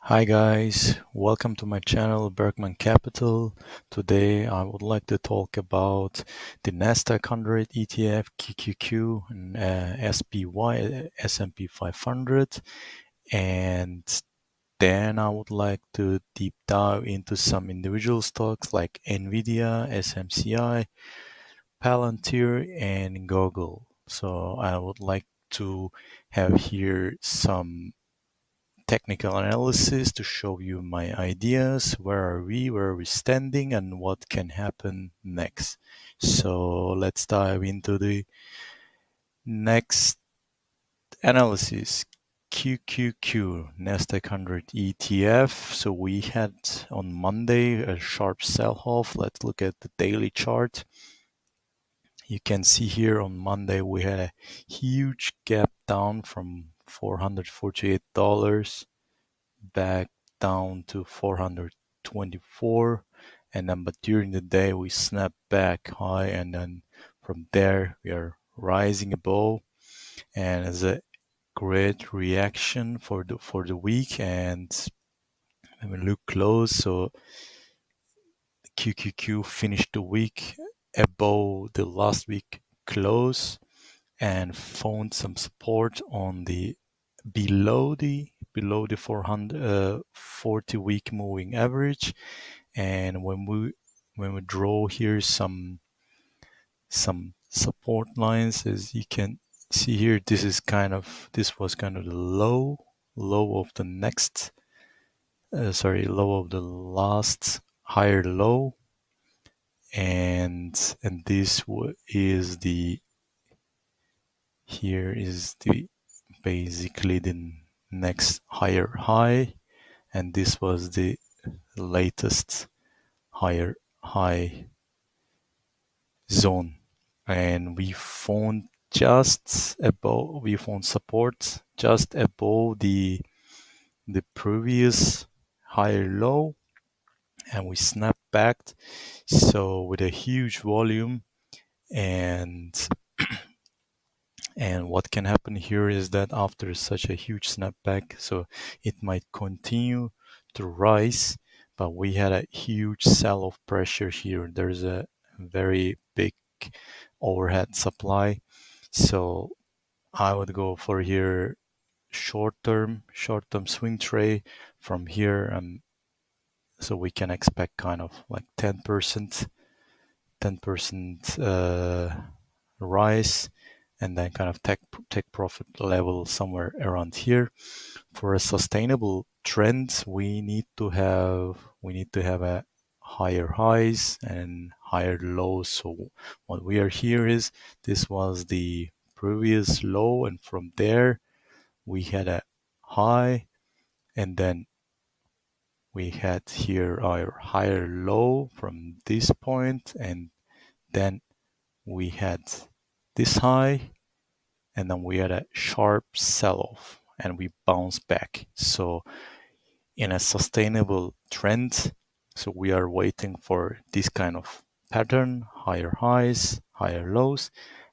Hi guys, welcome to my channel Bergman Capital. Today I would like to talk about the Nasdaq 100 ETF, QQQ, and SPY, S&P 500, and then I would like to deep dive into some individual stocks like NVDA, SMCI, PLTR, and Google. So I would like to have here some technical analysis to show you my ideas, where are we standing, and what can happen next. So let's dive into the next analysis. QQQ Nasdaq 100 ETF. So we had on Monday a sharp sell-off. Let's look at the daily chart. You can see here on Monday we had a huge gap down from $448 back down to 424, and then but during the day we snap back high, and then from there we are rising above, and as a great reaction for the week. And when we look close, so QQQ finished the week above the last week close and found some support on the below the 440 week moving average. And when we draw here some support lines, as you can see here, this was kind of the low of the next low of the last higher low, and this is the here is the basically the next higher high, and this was the latest higher high zone, and we found support just above the previous higher low, and we snapped back, so with a huge volume. And what can happen here is that after such a huge snapback, so it might continue to rise, but we had a huge sell-off pressure here. There's a very big overhead supply. So I would go for here short-term swing trade from here, and so we can expect kind of like 10% rise, and then kind of take profit level somewhere around here. For a sustainable trend, we need to have a higher highs and higher lows. So what we are here is, this was the previous low, and from there we had a high, and then we had here our higher low from this point, and then we had this high, and then we had a sharp sell-off and we bounced back. So in a sustainable trend, so we are waiting for this kind of pattern, higher highs, higher lows,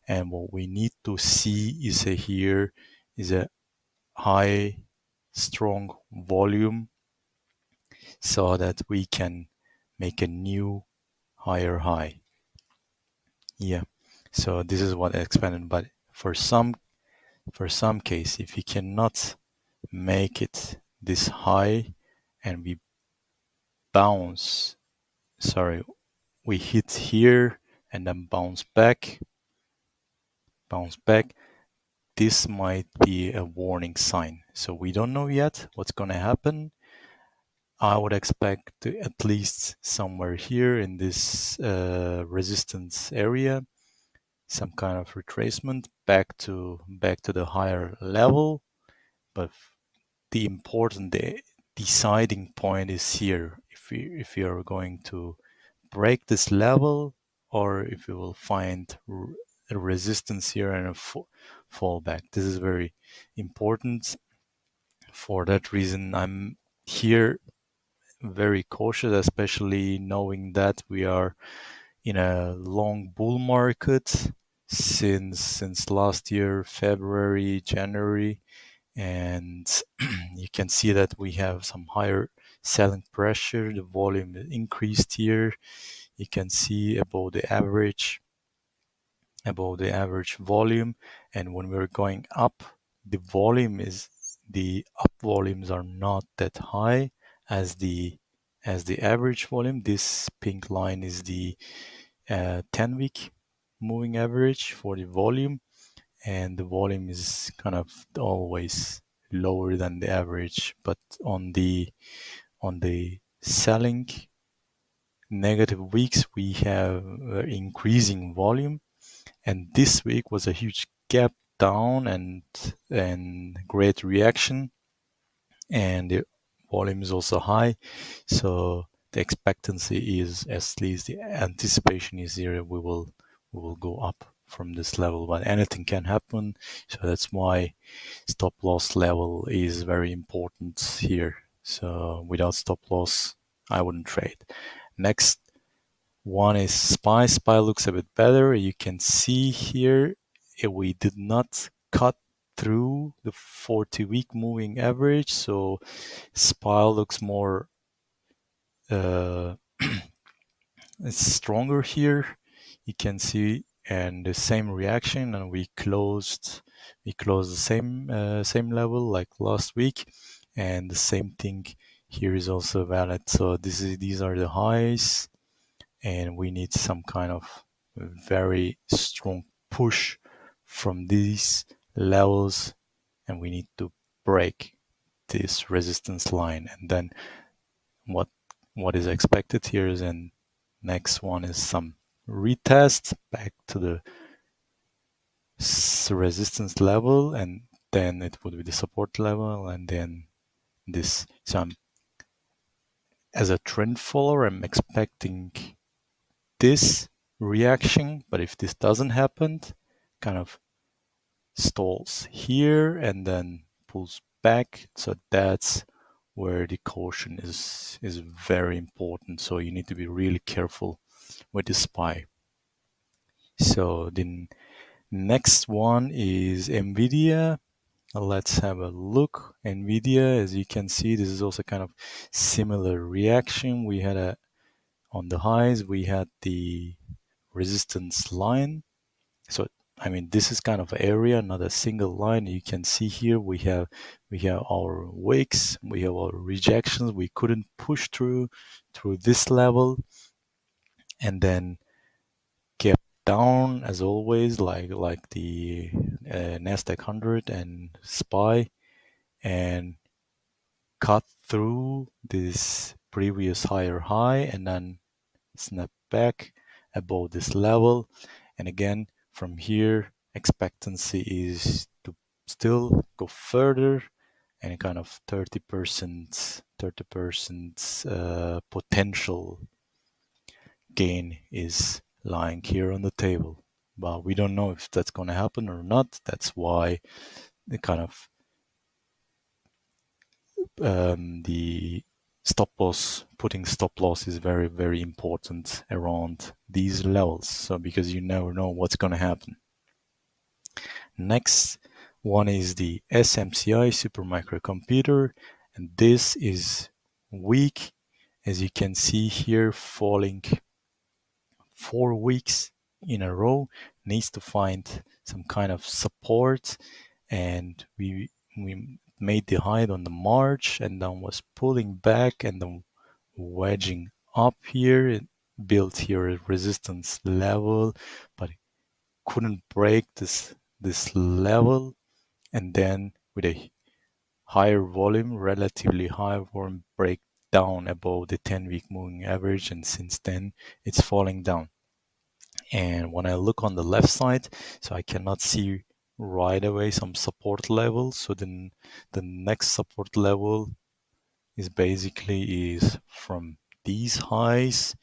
and what we need to see is a high strong volume, so that we can make a new higher high. Yeah, so this is what I expanded, but for some case, if we cannot make it this high and we we hit here and then bounce back, this might be a warning sign. So we don't know yet what's going to happen. I would expect to at least somewhere here in this resistance area, some kind of retracement back to the higher level. But the deciding point is here, if we are going to break this level, or if we will find a resistance here and a fall back. This is very important. For that reason, I'm here very cautious, especially knowing that we are in a long bull market since last year, February, January, and you can see that we have some higher selling pressure. The volume increased here. You can see above the average volume, and when we're going up, the up volumes are not that high as the average volume. This pink line is the 10-week moving average for the volume, and the volume is kind of always lower than the average. But on the selling negative weeks, we have increasing volume, and this week was a huge gap down and great reaction, and the volume is also high, so the expectancy is, at least the anticipation is here, we will go up from this level, but anything can happen. So that's why stop loss level is very important here. So without stop loss, I wouldn't trade. Next one is SPY. SPY looks a bit better. You can see here we did not cut through the 40-week moving average, so SPY looks more it's stronger here. You can see, and the same reaction, and we closed the same level like last week, and the same thing here is also valid. So these are the highs, and we need some kind of very strong push from these levels, and we need to break this resistance line. And then what is expected here is, and next one is some retest back to the resistance level, and then it would be the support level, and then this. So as a trend follower, I'm expecting this reaction, but if this doesn't happen, kind of stalls here and then pulls back. So that's where the caution is very important. So you need to be really careful with the SPY. So the next one is NVDA. Let's have a look. NVDA, as you can see, this is also kind of similar reaction. We had on the highs, we had the resistance line. So I mean, this is kind of an area, not a single line. You can see here we have our wicks, we have our rejections. We couldn't push through this level, and then kept down as always, like the Nasdaq 100 and SPY, and cut through this previous higher high, and then snap back above this level. And again, from here, expectancy is to still go further, and kind of 30% potential gain is lying here on the table. But we don't know if that's going to happen or not. That's why the kind of the stop loss, putting stop loss is very, very important around these levels. So because you never know what's going to happen. Next one is the SMCI supermicrocomputer, and this is weak, as you can see here, falling 4 weeks in a row. Needs to find some kind of support, and we made the high on the March, and then was pulling back and then wedging up here. It built here a resistance level, but it couldn't break this level, and then with a higher volume, relatively high volume, break down above the 10-week moving average, and since then it's falling down. And when I look on the left side, so I cannot see right away some support level. So then the next support level is basically from these highs.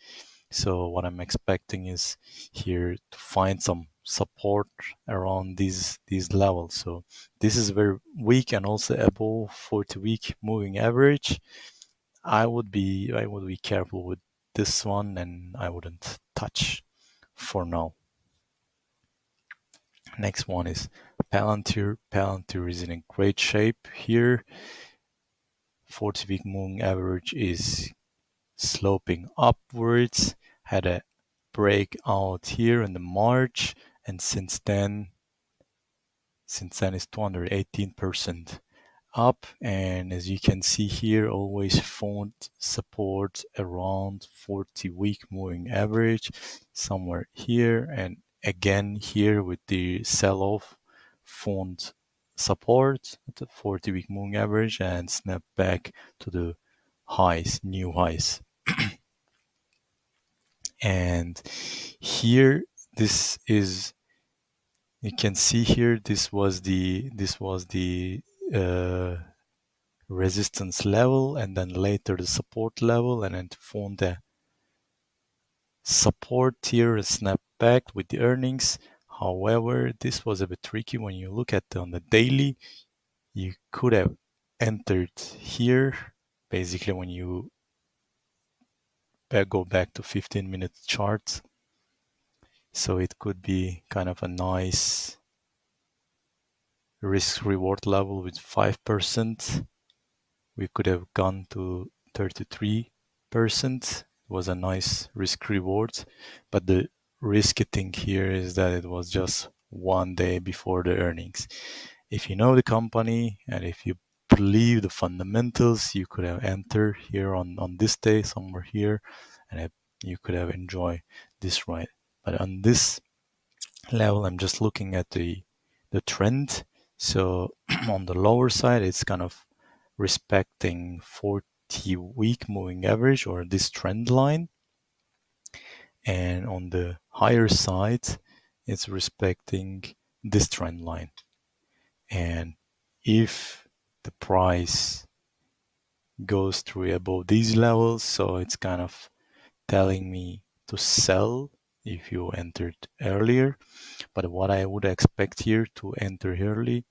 So what I'm expecting is here to find some support around these levels. So this is very weak and also above 40-week moving average. I would be careful with this one, and I wouldn't touch for now. Next one is Palantir. Palantir is in a great shape here. 40-week moving average is sloping upwards, had a breakout here in the March, and since then it's 218% up. And as you can see here, always found support around 40-week moving average somewhere here, and again here with the sell-off found support at the 40-week moving average and snap back to the highs, new highs. And here, this is, you can see here, this was the resistance level, and then later the support level, and then found the support here and snap back with the earnings. However, this was a bit tricky when you look at on the daily. You could have entered here, basically when you go back to 15-minute charts. So it could be kind of a nice risk reward level with 5%. We could have gone to 33%. It was a nice risk reward, but the risky thing here is that it was just one day before the earnings. If you know the company and if you believe the fundamentals, you could have entered here on this day somewhere here, and you could have enjoyed this ride. But on this level, I'm just looking at the trend. So on the lower side, it's kind of respecting 40-week moving average, or this trend line. And on the higher side, it's respecting this trend line. And if the price goes through above these levels, so it's kind of telling me to sell if you entered earlier. But what I would expect here to enter early,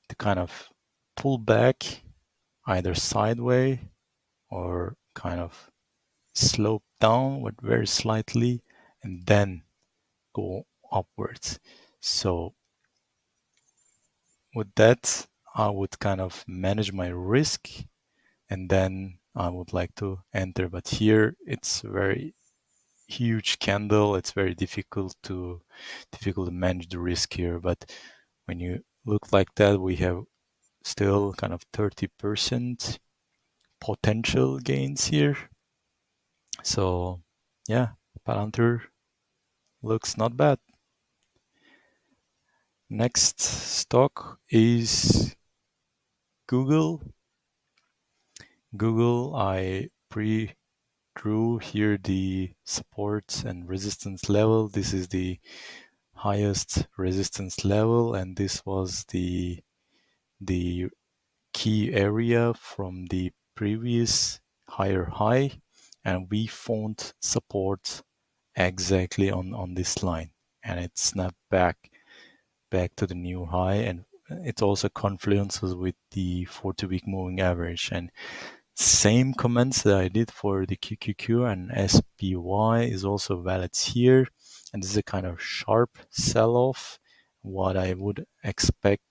to kind of pull back either sideways or kind of slope downward very slightly and then go upwards. So with that, I would kind of manage my risk, and then I would like to enter. But here it's very huge candle. It's very difficult to manage the risk here. But when you look like that, we have still kind of 30% potential gains here. So yeah, Palantir looks not bad. Next stock is Google. Google, I pre-drew here the support and resistance level. This is the highest resistance level, and this was the key area from the previous higher high, and we found support exactly on this line, and it snapped back to the new high, and it also confluences with the 40-week moving average. And same comments that I did for the QQQ and SPY is also valid here, and this is a kind of sharp sell-off. What I would expect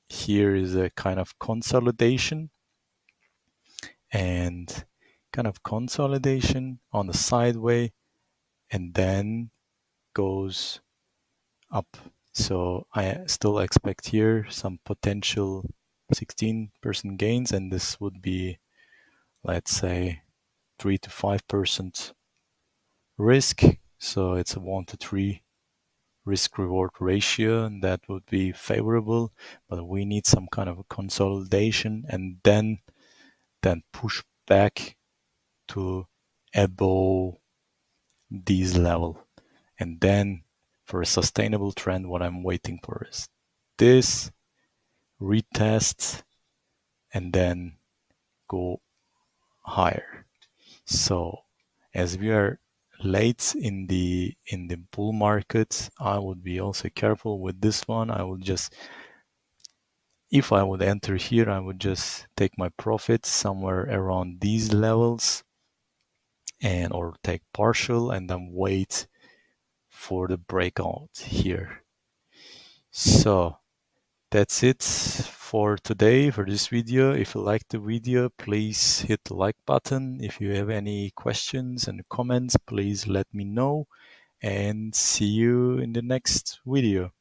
here is a kind of consolidation, and kind of consolidation on the sideway, and then goes up. So I still expect here some potential 16% gains, and this would be, let's say, 3 to 5% risk. So it's a 1 to 3 risk reward ratio, and that would be favorable. But we need some kind of a consolidation and then push back to above these level. And then for a sustainable trend, what I'm waiting for is this retest and then go higher. So as we are late in the bull market, I would be also careful with this one. I would just, if I would enter here, I would just take my profits somewhere around these levels, and or take partial and then wait for the breakout here. So that's it for today, for this video. If you liked the video, please hit the like button. If you have any questions and comments, please let me know, and see you in the next video.